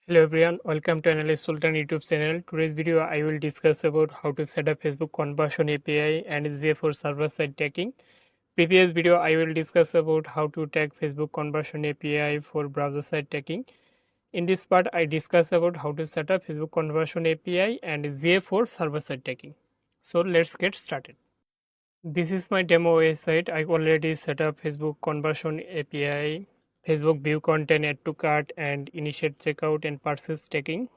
Hello everyone, welcome to Analyst Sultan YouTube channel. Today's video I will discuss about how to set up Facebook conversion API and GA4 server side tagging. Previous video I will discuss about how to tag Facebook conversion API for browser side tagging. In this part I discuss about how to set up Facebook conversion API and GA4 server side tagging. So let's get started. This is my demo website. I already set up Facebook conversion API, Facebook ViewContent, AddToCart and InitiateCheckout and purchase tagging.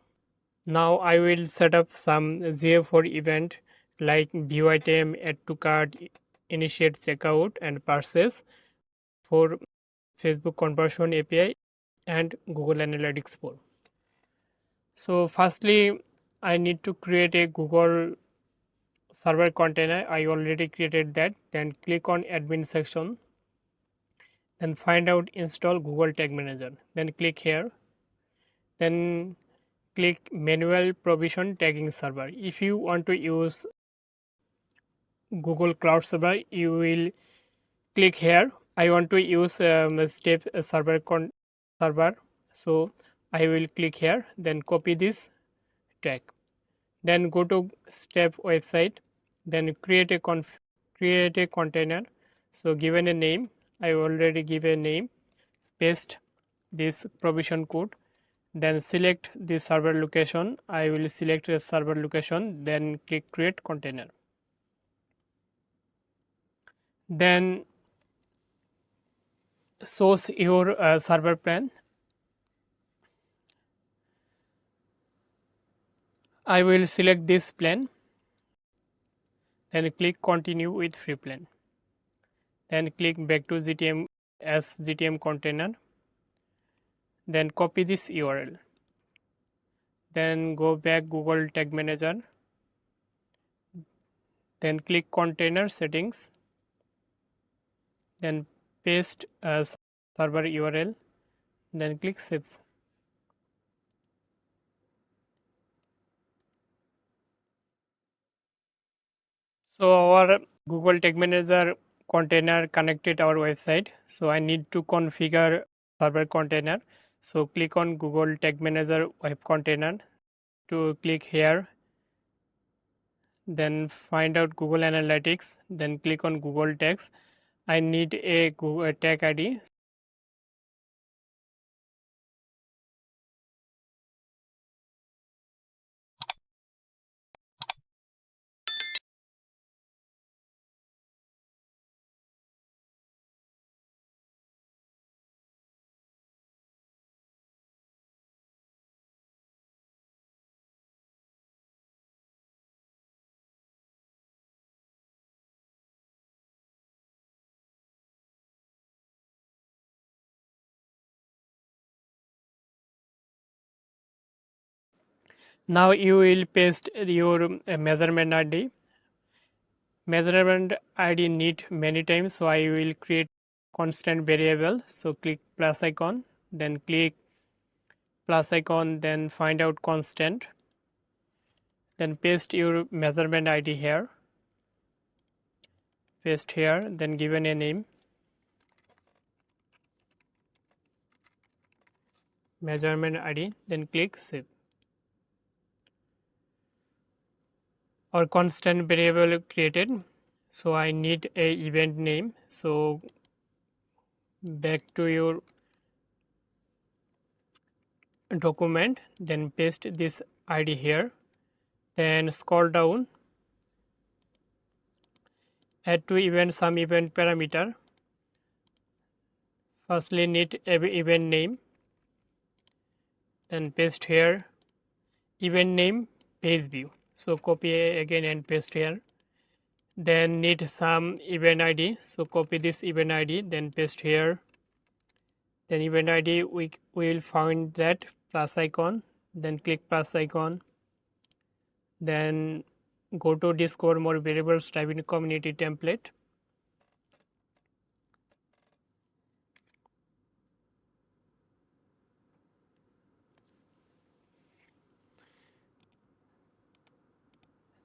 Now I will set up some GA4 event like view item, AddToCart, InitiateCheckout and purchase for Facebook conversion API and Google Analytics 4. So firstly, I need to create a Google server container. I already created that. Then click on admin section. Then find out install Google Tag Manager. Then click here. Then click manual provision tagging server. If you want to use Google Cloud Server, you will click here. I want to use Stape server, so I will click here. Then copy this tag. Then go to Stape website. Then create a container. So given a name, I already give a name. Paste this provision code. Then select the server location. I will select a server location. Then click create container. Then source your server plan. I will select this plan. Then click continue with free plan. Then click back to GTM as GTM container. Then copy this URL. Then go back Google Tag Manager. Then click container settings. Then paste server URL. Then click save. So our Google Tag Manager container connected our website. So I need to configure server container. So click on Google Tag Manager web container. To click here. Then find out Google Analytics. Then click on Google Tags. I need a Google tag ID. Now you will paste your measurement ID. Measurement ID need many times, so I will create constant variable. So click plus icon, then click plus icon, then find out constant. Then paste your measurement ID here. Paste here, then given a name. Measurement ID, then click save. Or constant variable created. So I need a event name. So back to your document, then paste this ID here. Then scroll down. Add to event some event parameter. Firstly need every event name. Then paste here. Event name PageView. So copy again and paste here. Then need some event ID. So copy this event ID. Then paste here. Then event ID we will find that plus icon. Then click plus icon. Then go to discover more variables, type in community template.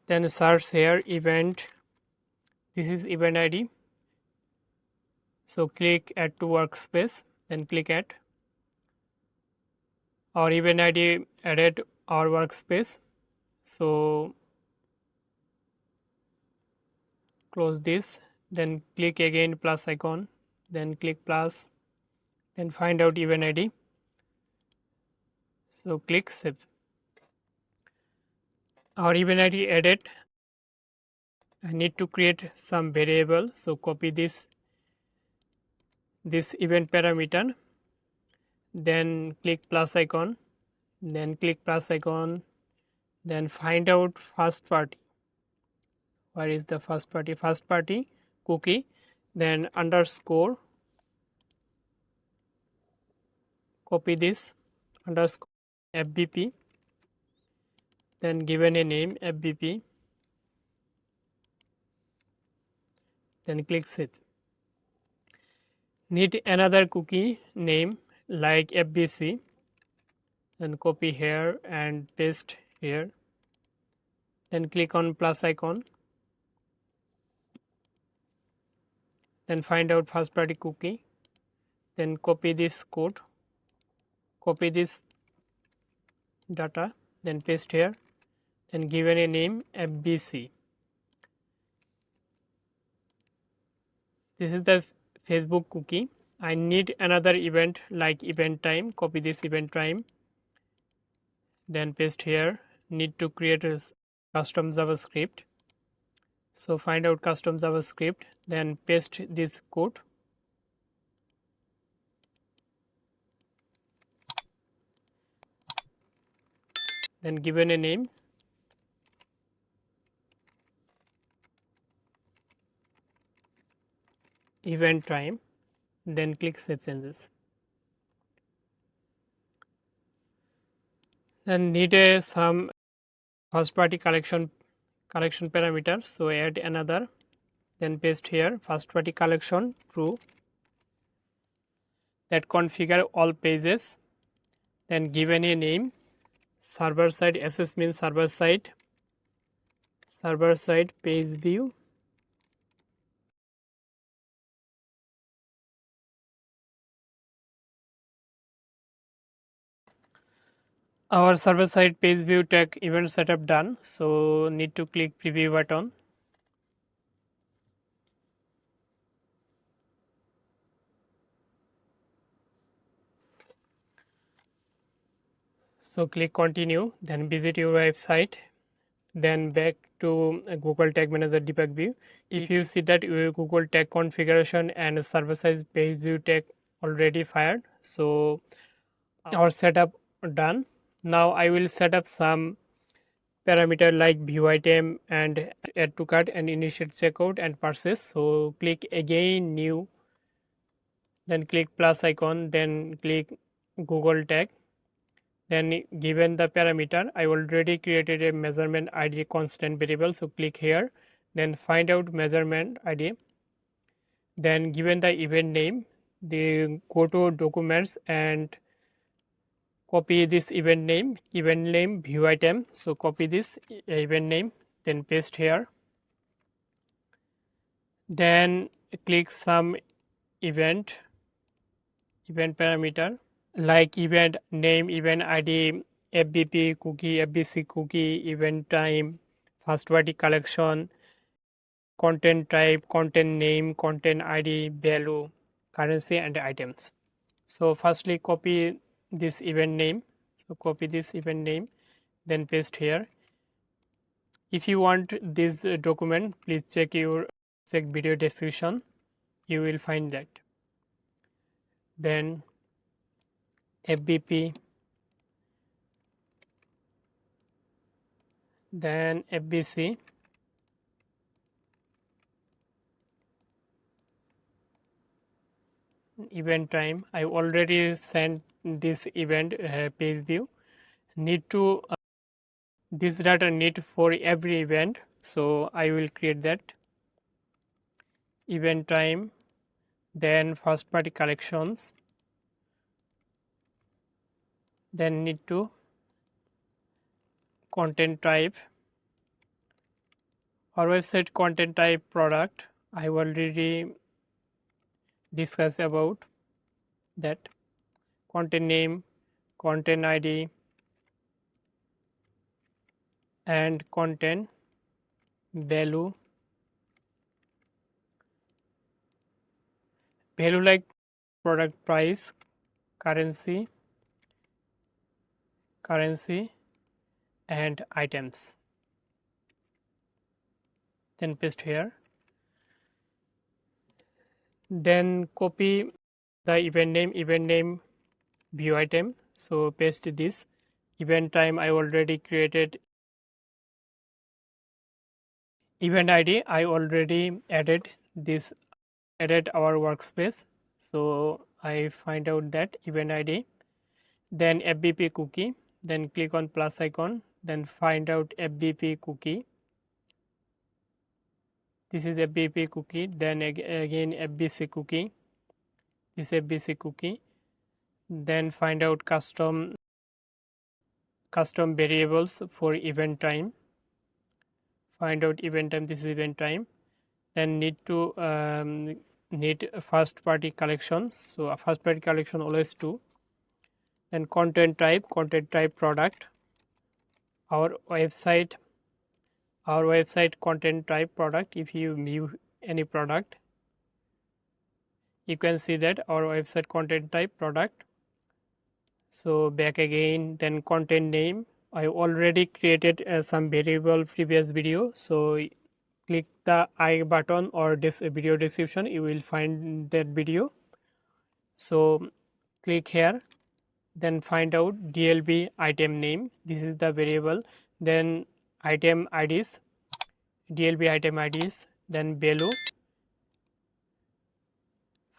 Then search here event. This is event ID. So click add to workspace, then click add. our event ID added our workspace. So close this, then click again plus icon, then click plus, then find out event ID. So click save. Our event ID added. I need to create some variable. So copy this event parameter, then click plus icon, then click plus icon, then find out first party. Where is the first party? First party cookie, then underscore, copy this underscore FBP, then given a name FBP, then click save. Need another cookie name like FBC, then copy here and paste here, then click on plus icon, then find out first party cookie, then copy this code, copy this data, then paste here, then given a name FBC. This is the Facebook cookie. I need another event like event time, copy this event time, then paste here. Need to create a custom JavaScript. So find out custom JavaScript, then paste this code, then given a name, event time, then click save changes. Then need some first party collection parameter, so add another, then paste here first party collection true, that configure all pages, then given a name server side, SS means server side page view, our server side page view tag event setup done. So need to click preview button, so click continue, then visit your website, then back to Google Tag Manager debug view. If you see that your Google Tag configuration and server side page view tag already fired, so our setup done. Now I will set up some parameter like view item and AddToCart and InitiateCheckout and purchase. So click again new, then click plus icon, then click Google Tag, then given the parameter I already created a measurement ID constant variable, so click here, then find out measurement ID, then given the event name, the go to documents and copy this event name view item, so copy this event name, then paste here, then click some event parameter like event name, event ID, FBP cookie, FBC cookie, event time, first party collection, content type, content name, content ID, value, currency and items. So firstly copy this event name, so copy this event name, then paste here. If you want this document, please check video description, you will find that. Then FBP, then FBC, event time. I already sent this event page view. Need to this data need for every event, so I will create that. Event time, then first party collections, then need to content type, our website content type product, I already discussed about that. Content name, content ID and content value like product price, currency and items, then paste here. Then copy the event name view item, so paste this. Event time I already created, event ID I already added this, added our workspace, so I find out that event ID. Then FBP cookie, then click on plus icon, then find out FBP cookie. This is FBP cookie, then again FBC cookie, this FBC cookie. Then find out custom variables for event time, find out event time, this is event time. Then need to need first party collection, so a first party collection always true. Then content type product, our website content type product. If you view any product, you can see that our website content type product. So back again, then content name, I already created some variable previous video, so click the I button or this video description, you will find that video. So click here, then find out DLB item name, this is the variable. Then item IDs, DLB item IDs, then value,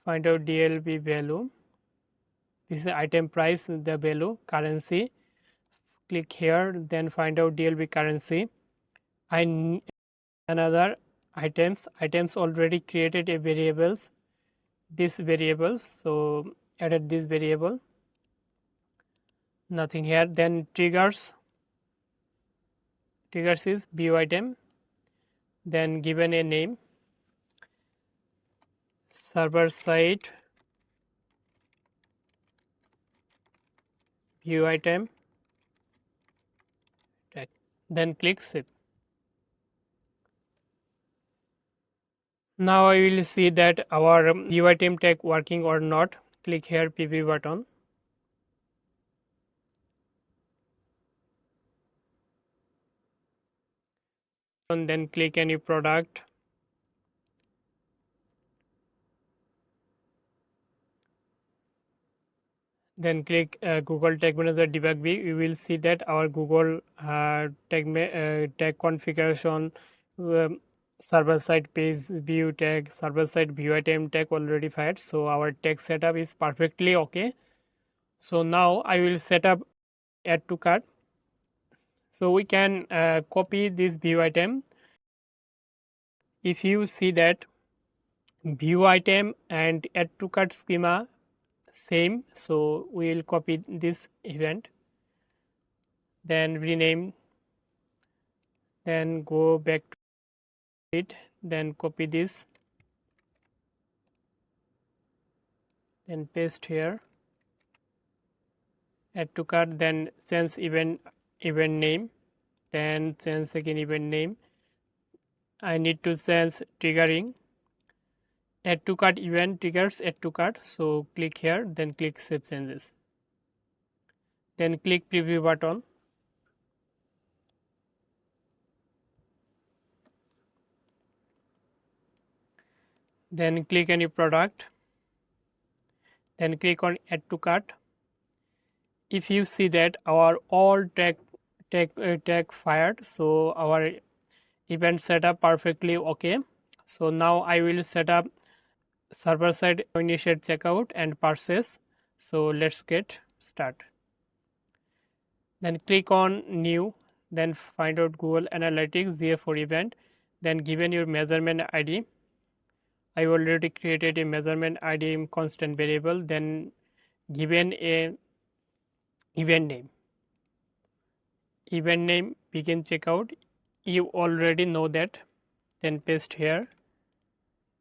find out DLB value, this is the item price, the value, currency, click here, then find out DLB currency. Another items already created a variables, this variables, so added this variable, nothing here. Then triggers is view item, then given a name, server side view item, right. Then click save. Now I will see that our view item tag working or not. Click here preview button, and then click any product, then click Google Tag Manager debug view. You will see that our Google tag configuration, server side page view tag, server side view item tag already fired. So our tag setup is perfectly okay. So now I will set up add to cart. So we can copy this view item. If you see that view item and add to cart schema same, so we will copy this event, then rename, then go back to it, then copy this, then paste here, add to cart, then change event name, then change again event name. I need to change triggering, add to cart event triggers add to cart, so click here, then click save changes, then click preview button, then click any product, then click on add to cart. If you see that our all tag fired, so our event setup perfectly okay. So now I will set up server side initiate checkout and purchase. So let's get start. Then click on new, then find out Google Analytics GA4 event, then given your measurement ID, I already created a measurement ID constant variable, then given a event name begin checkout, you already know that, then paste here,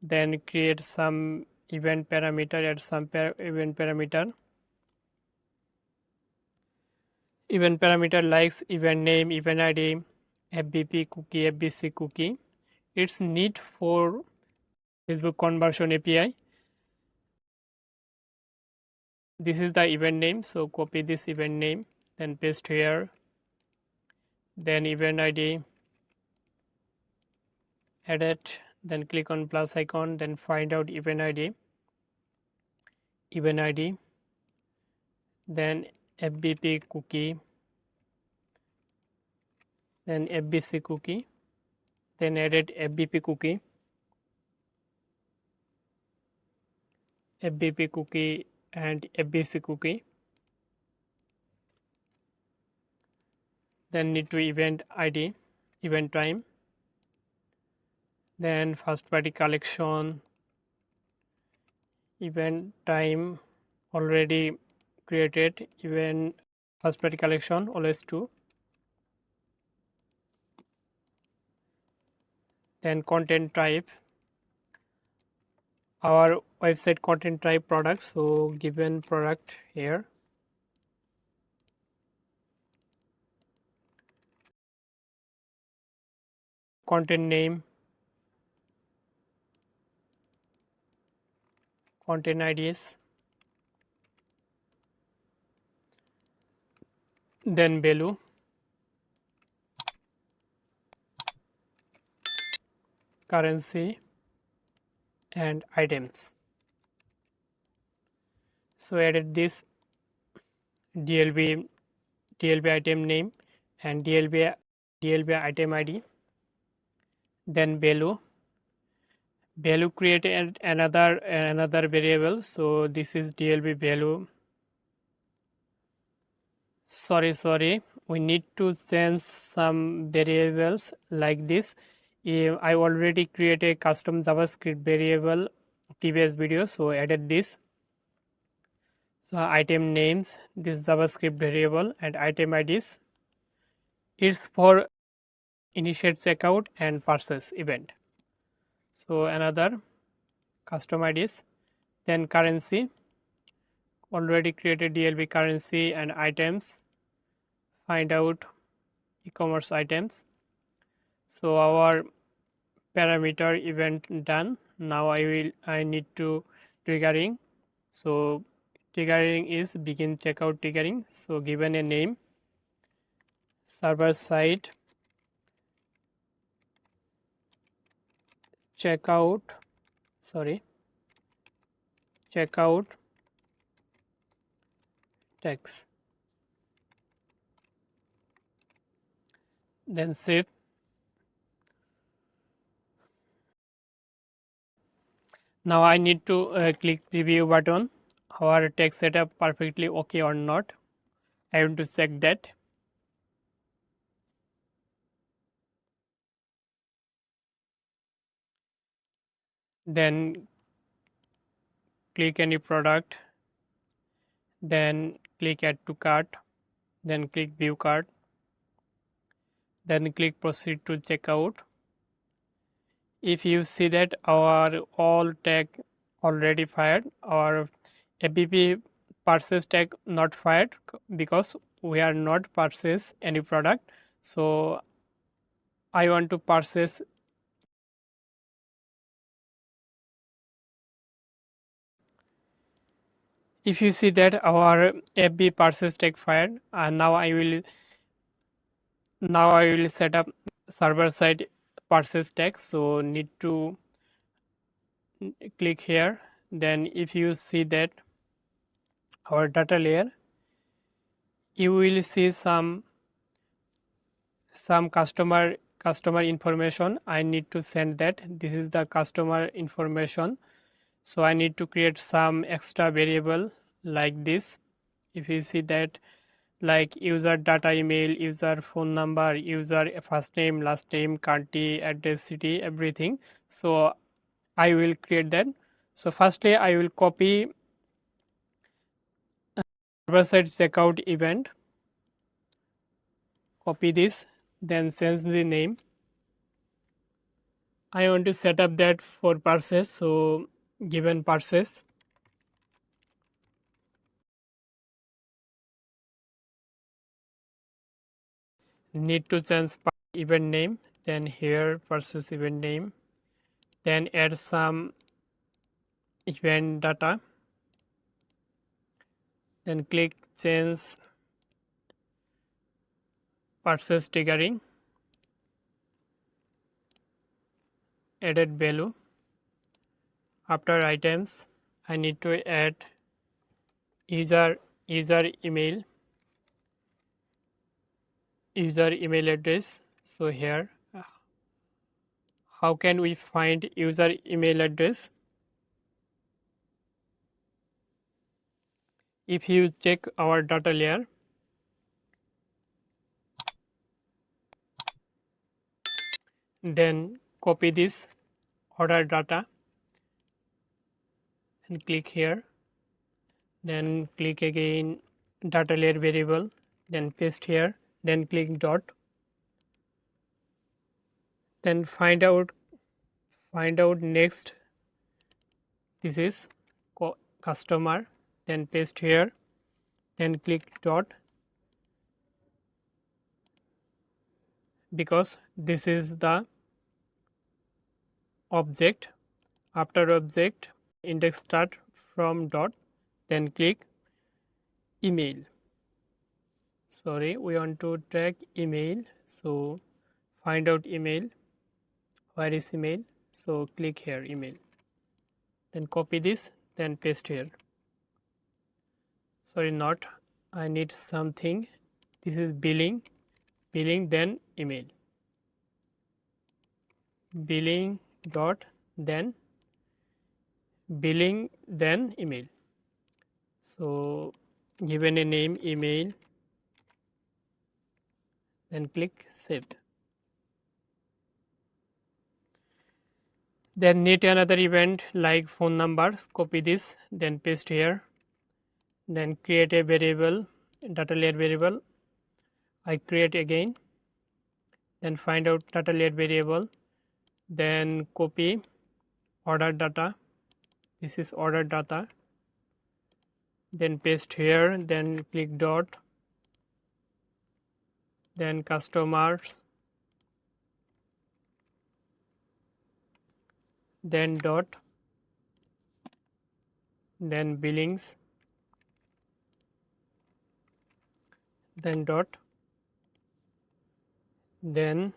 then create some event parameter, add some event parameter, Event parameter likes event name, event ID, FBP cookie, FBC cookie. It's need for Facebook conversion API. This is the event name, so copy this event name, then paste here, then event ID, edit, then click on plus icon, then find out event ID, then FBP cookie, then FBC cookie, then edit FBP cookie, and FBC cookie, then need to event ID, event time, then first party collection, event time already created, event first party collection always true, then content type, our website content type products, so given product here, content name, content IDs, then value, currency, and items. So added this DLB item name and DLB item ID, then value created another variable, so this is DLB value. Sorry, we need to change some variables like this. I already created a custom JavaScript variable previous video, so added this. So item names, this JavaScript variable, and item IDs. It's for initiate checkout and purchase event. So another custom IDs, then currency, already created DLB currency and items, find out e-commerce items. So our parameter event done. Now I need to triggering. So triggering is begin checkout triggering. So given a name, server side checkout text, then save. Now I need to click preview button. Our text setup perfectly okay or not. I want to check that. Then click any product, then click add to cart, then click view cart, then click proceed to checkout. If you see that our all tag already fired, our FBP purchase tag not fired because we are not purchase any product. So I want to purchase. If you see that our FB purchase tag fired, and now I will set up server side purchase tag. So need to click here. Then if you see that our data layer, you will see some customer information. I need to send that. This is the customer information. So I need to create some extra variable like this. If you see that, like user data, email, user phone number, user first name, last name, country, address, city, everything. So I will create that. So firstly I will copy server side checkout event, copy this, then change the name. I want to set up that for purchase, so given purchase, need to change event name, then here versus event name, then add some event data, then click change purchase triggering, added value. After items, I need to add user email address. So here, how can we find user email address? If you check our data layer, then copy this order data and click here, then click again data layer variable, then paste here, then click dot, then find out next, this is customer, then paste here, then click dot, because this is the object. After object, index start from dot, then click email. Sorry, we want to track email, so find out email. Where is email? So click here email, then copy this, then paste here. Sorry, not, I need something. This is billing, then email, billing dot, then billing, then email. So given a name email, then click save. Then need another event like phone numbers, copy this, then paste here, then create a variable, data layer variable. I create again, then find out data layer variable, then copy order data, this is order data, then paste here, then click dot, then customers, then dot, then billings, then dot, then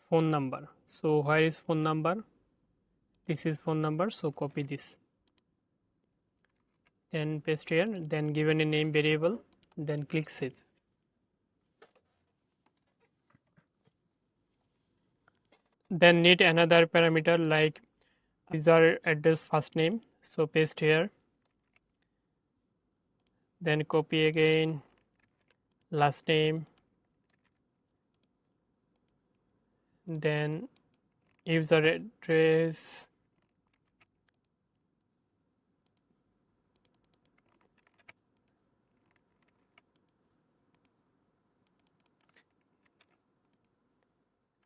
phone number. So where is phone number? This is phone number, so copy this, then paste here, then given a name variable, then click save. Then need another parameter like user address first name, so paste here, then copy again last name, then user address,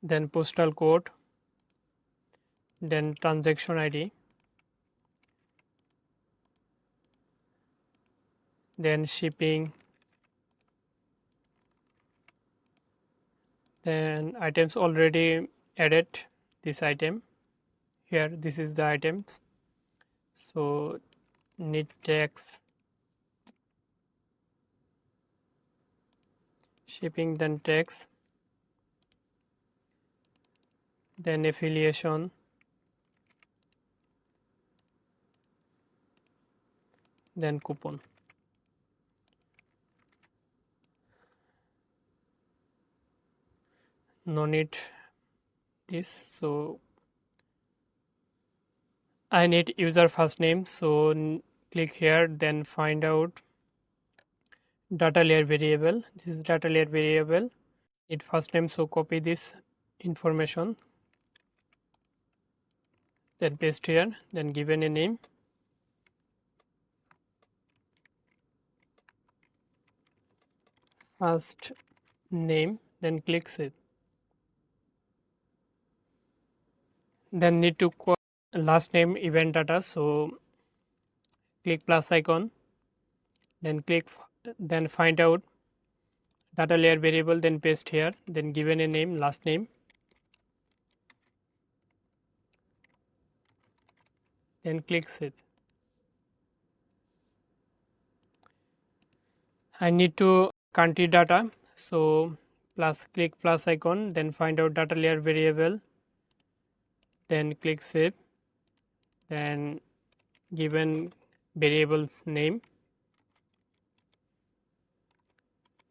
then postal code, then transaction ID, then shipping, then items already added this item here, this is the items, so need tax, shipping, then tax, then affiliation, then coupon. No need this, so I need user first name, so click here, then find out data layer variable, this is data layer variable, need first name, so copy this information, then paste here, then given a name, first name, then click save. Then need to call last name event data, so click plus icon, then click, then find out data layer variable, then paste here, then given a name, last name, then click save. I need to country data, so click plus icon, then find out data layer variable, then click save, then given variable's name,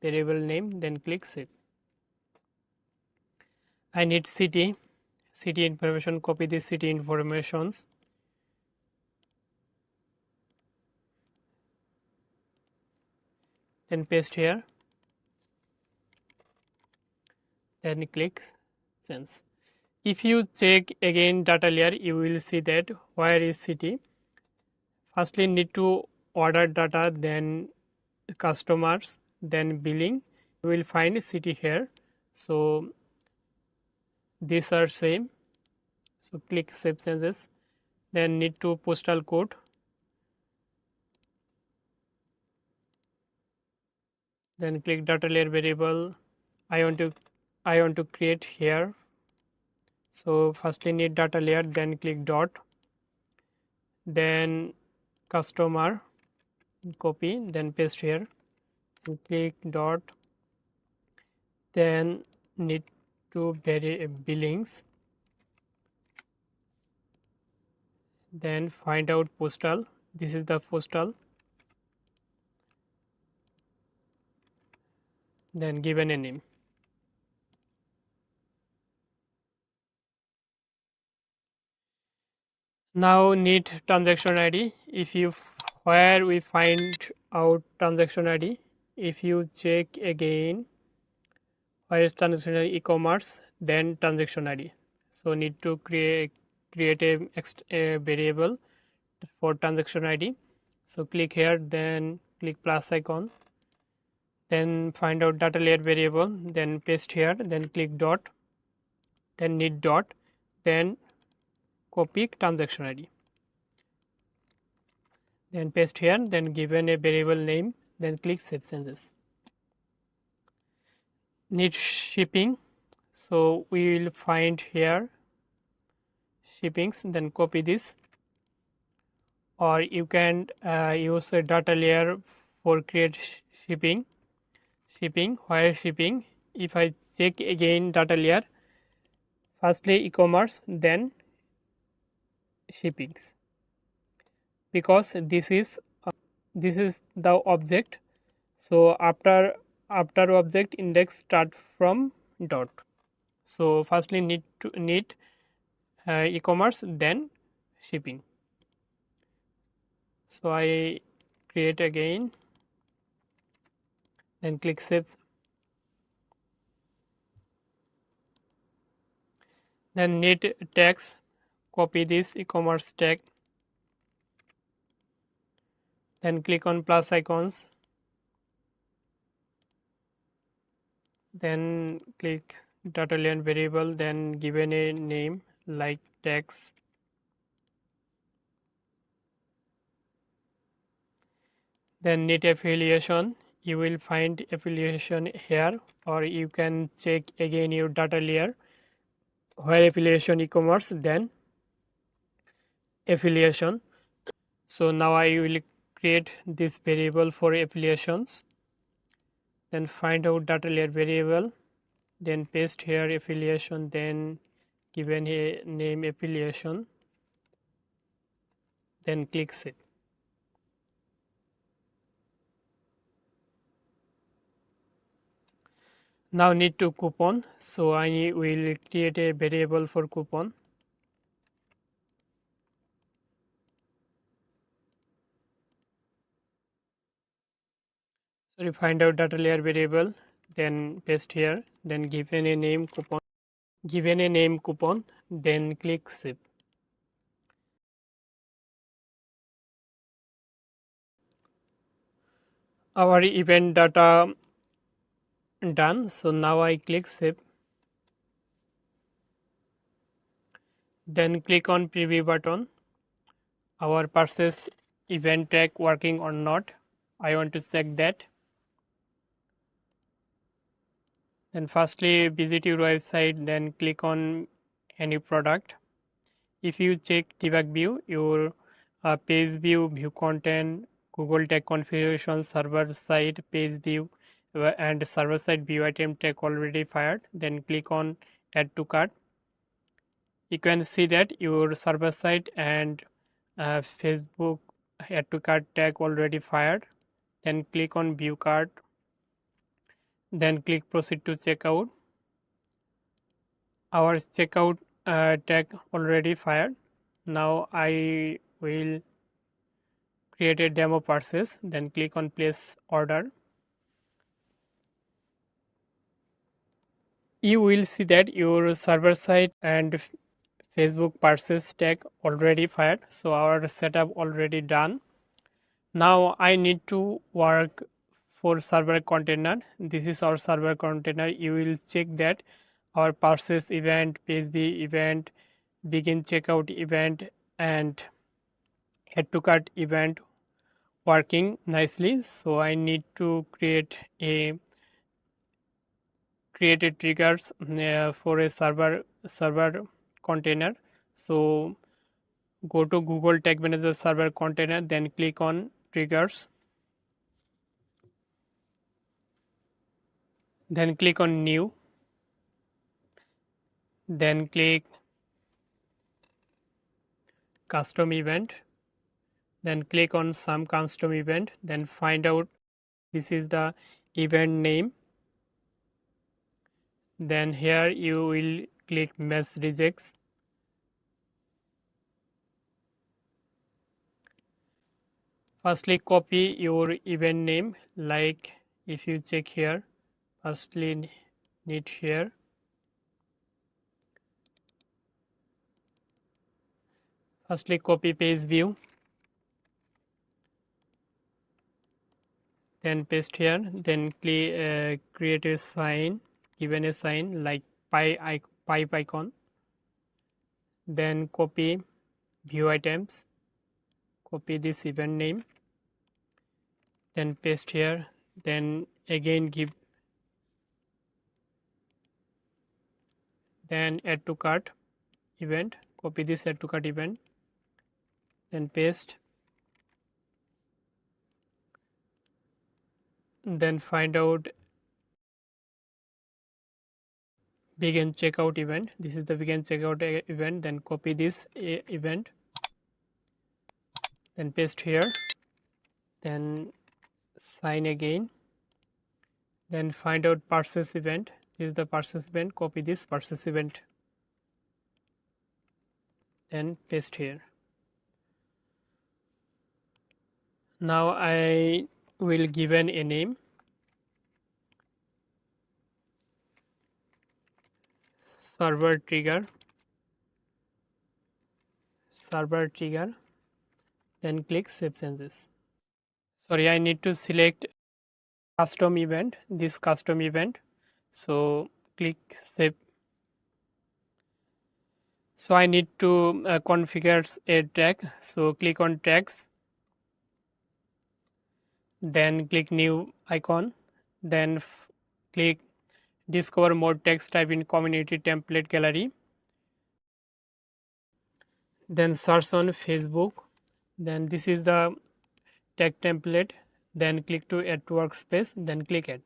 then click save. I need city information, copy the city informations, then paste here, then click change. If you check again data layer, you will see that where is city. Firstly need to order data, then customers, then billing. You will find city here, so these are same, so click save changes. Then need to postal code, then click data layer variable. I want to create here, so firstly need data layer, then click dot, then customer, copy, then paste here, and click dot, then need to vary billings, then find out postal, this is the postal, then given a name. Now need transaction ID. If you where we find out transaction ID, if you check again where is transaction ID, e-commerce, then transaction ID. So need to create a variable for transaction ID. So click here, then click plus icon, then find out data layer variable, then paste here, then click dot, then need dot, then copy transaction ID, then paste here, then given a variable name, then click save changes. Need shipping, so we will find here shippings, then copy this, or you can use a data layer for create shipping. Where shipping, if I check again data layer, firstly e-commerce, then shippings, because this is the object, so after object index start from dot. So firstly need e-commerce, then shipping. So I create again, then click save, then need tags, copy this e-commerce tag, then click on plus icons, then click data layer variable, then given a name like tags, then need affiliation. You will find affiliation here, or you can check again your data layer where affiliation e-commerce, then affiliation. So now I will create this variable for affiliations, then find out data layer variable, then paste here affiliation, then given a name affiliation, then click save. Now need to coupon, so I will create a variable for coupon. So you find out data layer variable, then paste here, then given a name coupon, then click save. Our event data done, so now I click save, then click on preview button. Our purchase event tag working or not, I want to check that. Then firstly visit your website, then click on any product. If you check debug view, your page view, view content, Google tag configuration, server side page view, and server side view item tag already fired. Then click on add to cart. You can see that your server side and Facebook add to cart tag already fired. Then click on view cart. Then click proceed to checkout. Our checkout tag already fired. Now I will create a demo purchase, then click on place order. You will see that your server side and Facebook purchase tag already fired, so our setup already done. Now I need to work for server container. This is our server container. You will check that our purchase event, PageView event, begin checkout event, and add to cart event working nicely. So I need to create triggers for a server container. So go to Google Tag Manager server container, then click on triggers, then click on new, then click custom event, then click on some custom event, then find out this is the event name. Then here you will click match rejects. Firstly copy your event name, like if you check here, firstly need here, firstly copy page view, then paste here, then create a sign, given a sign like pipe icon, then copy view items, copy this event name, then paste here, then again give, then add to cart event, copy this add to cart event, then paste, then find out begin checkout event. This is the begin checkout event, then copy this event, then paste here, then sign again, then find out purchase event. This is the purchase event, copy this purchase event, then paste here. Now I will given a name, server trigger, then click save changes. Sorry, I need to select custom event, this custom event, so click save. So I need to configure a tag, so click on tags, then click new icon, then click discover more text type in community template gallery, then search on Facebook, then this is the tag template, then click to add to workspace, then click add.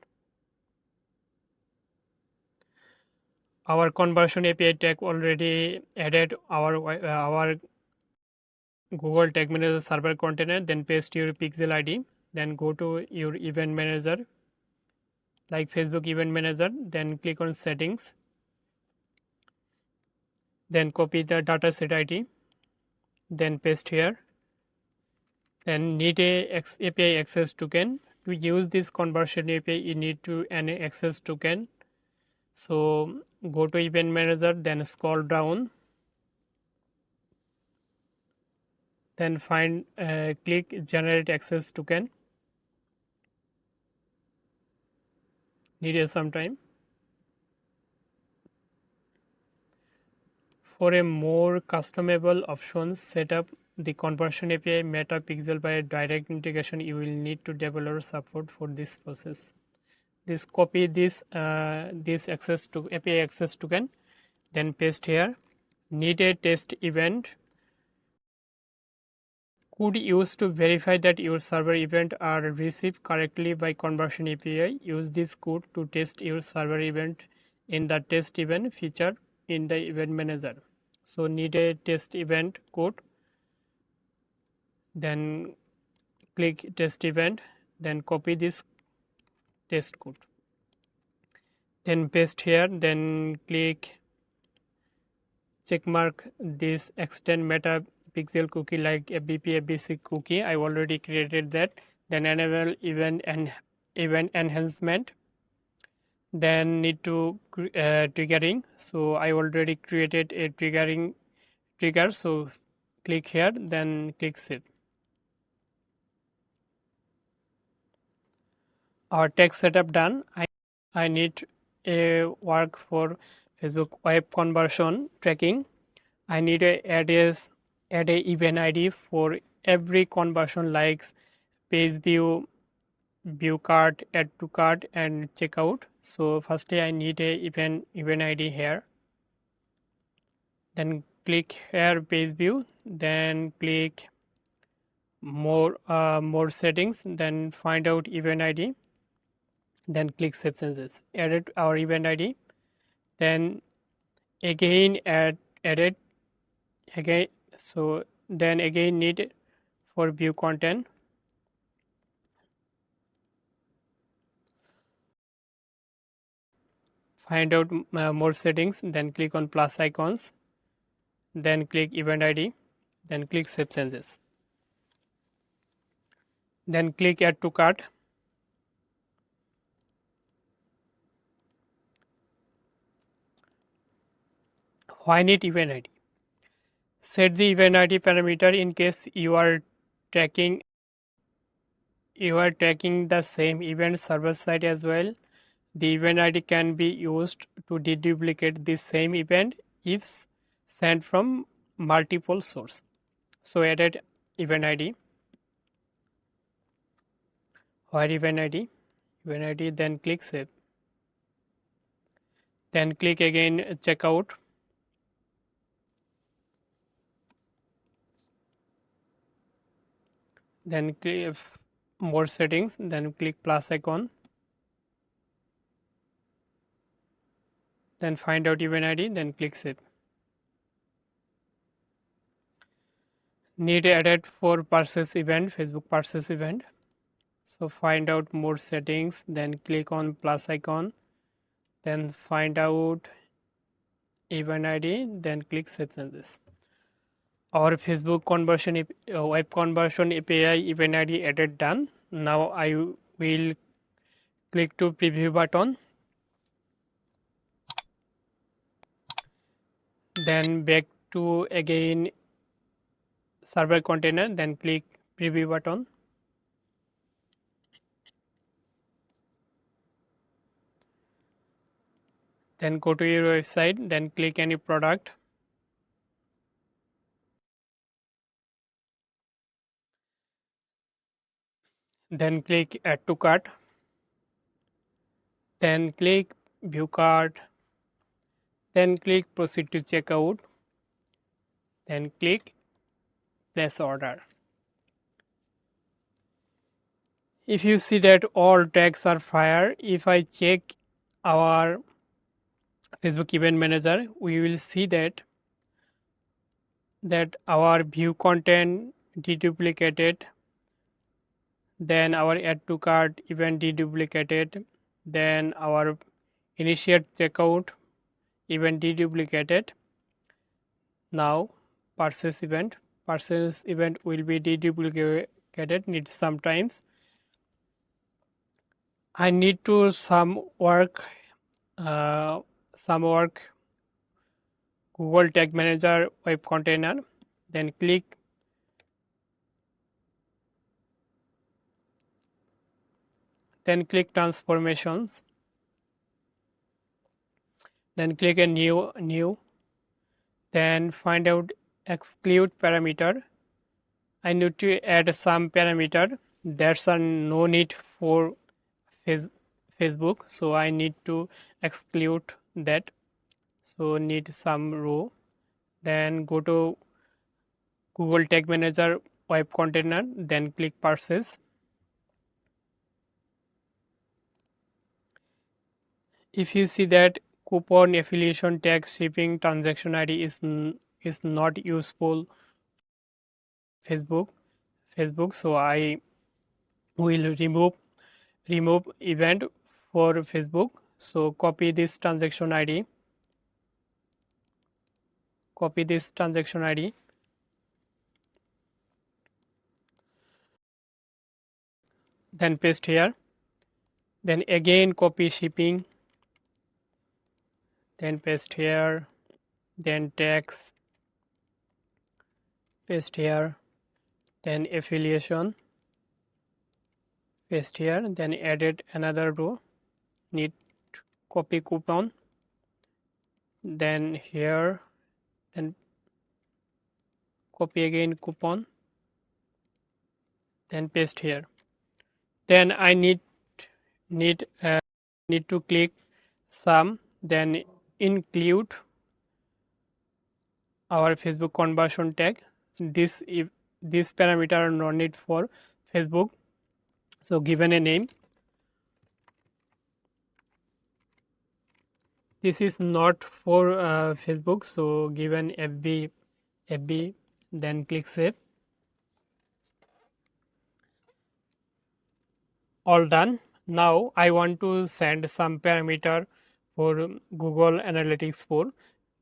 Our conversion API tag already added our Google Tag Manager server container, then paste your pixel ID, then go to your event manager like Facebook event manager, then click on settings, then copy the dataset ID, then paste here, then need a API access token. To use this conversion API you need to an access token. So go to event manager, then scroll down, then find click generate access token. Needed some time. For a more customizable options, set up the conversion API meta pixel by direct integration. You will need to develop support for this process. this copy this this access to API access token, then paste here. Need a test event could use to verify that your server event are received correctly by conversion API. Use this code to test your server event in the test event feature in the event manager. So need a test event code, then click test event, then copy this test code, then paste here, then click check mark this extend meta pixel cookie like a BPFBC cookie. I already created that. Then enable event and event enhancement. Then need to triggering. So I already created a triggering trigger. So click here, then click save. Our text setup done. I need a work for Facebook web conversion tracking. I need to add a event ID for every conversion likes PageView, ViewCart, AddToCart, and checkout. So firstly, I need a event ID here. Then click here PageView. Then click more settings. Then find out event ID. Then click Save Changes. Edit our event ID. Then again edit again. So then again need for ViewContent. Find out more settings, then click on plus icons, then click event ID, then click Save Changes. Then click Add to Cart. Why need event ID? Set the event ID parameter in case you are tracking the same event server side as well. The event ID can be used to deduplicate the same event if sent from multiple source. So added event ID. Where event ID? Event ID, then click Save. Then click again checkout. Then click more settings, then click plus icon. Then find out event ID, then click Save. Need added for purchase event, Facebook purchase event. So find out more settings, then click on plus icon, then find out event ID, then click Save Changes. Our Facebook conversion web conversion API event ID added done. Now I will click to preview button, then back to again server container, then click preview button. Then go to your website, then click any product. Then click Add to Cart. Then click View Cart. Then click Proceed to Checkout. Then click Place Order. If you see that all tags are fired, if I check our Facebook Event Manager, we will see that our ViewContent deduplicated, then our AddToCart event deduplicated, then our InitiateCheckout event deduplicated. Now purchase event will be deduplicated. Need sometimes. I need to some work Google Tag Manager web container. Then click transformations. Then click a new. Then find out exclude parameter. I need to add some parameter. There's no need for Facebook, so I need to exclude that. So need some row, then go to Google Tag Manager web container, then click purchase. If you see that coupon, affiliation, tag, shipping, transaction ID is not useful Facebook, so I will remove event for Facebook. So copy this transaction ID, then paste here, then again copy shipping, then paste here, then tax, paste here, then affiliation, paste here, then added another row, need copy coupon, then here, then copy again coupon, then paste here. Then I need to click sum, then include our Facebook conversion tag. This parameter are no need for Facebook, so given a name. This is not for Facebook, so given FB, then click save. All done. Now I want to send some parameter for Google Analytics for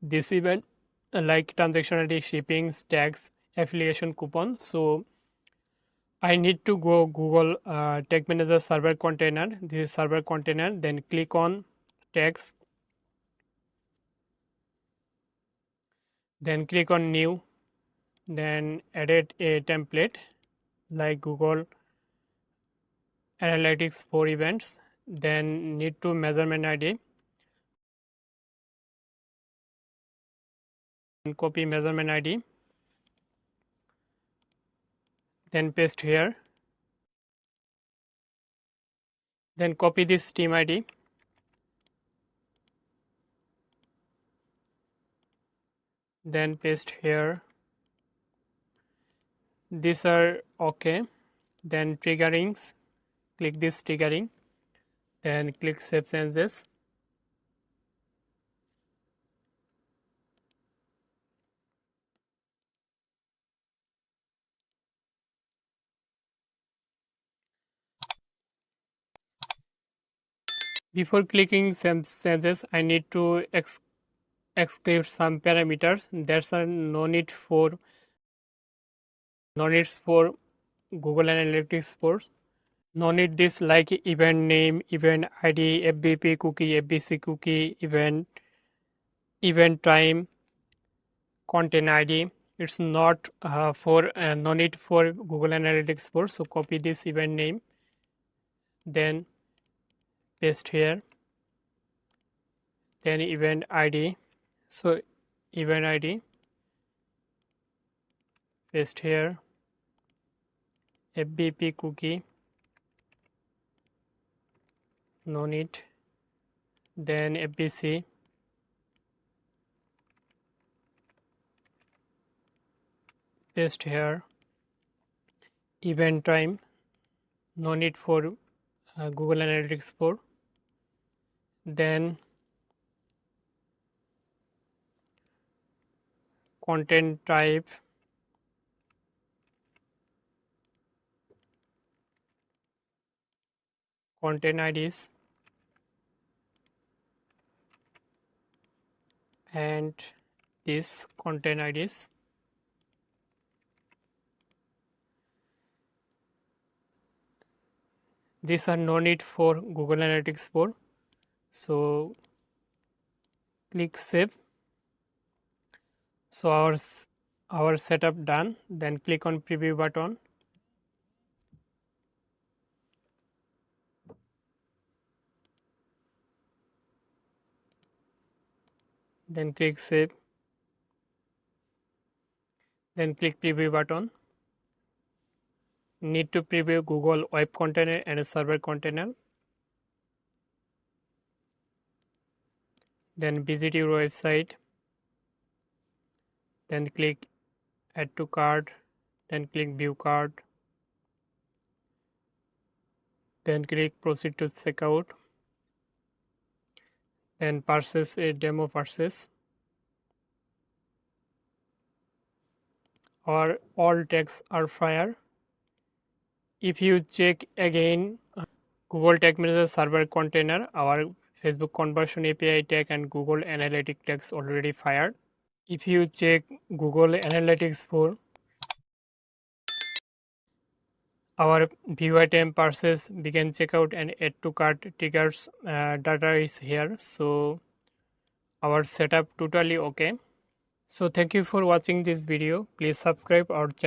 this event, like transaction ID, shipping, tags, affiliation, coupon. So I need to go Google Tag Manager server container. This is server container. Then click on tags. Then click on new. Then edit a template like Google Analytics for events. Then need to measurement ID. And copy measurement ID. Then paste here. Then copy this team ID. Then paste here. These are okay. Then triggerings, click this triggering, then click save changes. Before clicking save changes, I need to exclude some parameters. There's no need for Google Analytics for. No need this like event name, event ID, FBP cookie, FBC cookie, event time, content ID. It's not for no need for Google Analytics for. So copy this event name, then paste here, then event ID. So event ID, paste here, FBP cookie, no need, then FBC, paste here, event time, no need for Google Analytics 4, then content type, content IDs, and this content IDs. These are no need for Google Analytics 4. So click save. So our setup done. Then click on preview button. Then click save. Then click preview button. Need to preview Google web container and a server container. then visit your website, then click add to cart, then click view cart, then click proceed to checkout, then purchase a demo purchase, or all tags are fired. If you check again Google Tag Manager server container, our Facebook conversion API tag and Google Analytics tags already fired. If you check Google Analytics for our view item purchase, begin checkout and add to cart triggers data is here. So our setup totally okay. So thank you for watching this video. Please subscribe our channel.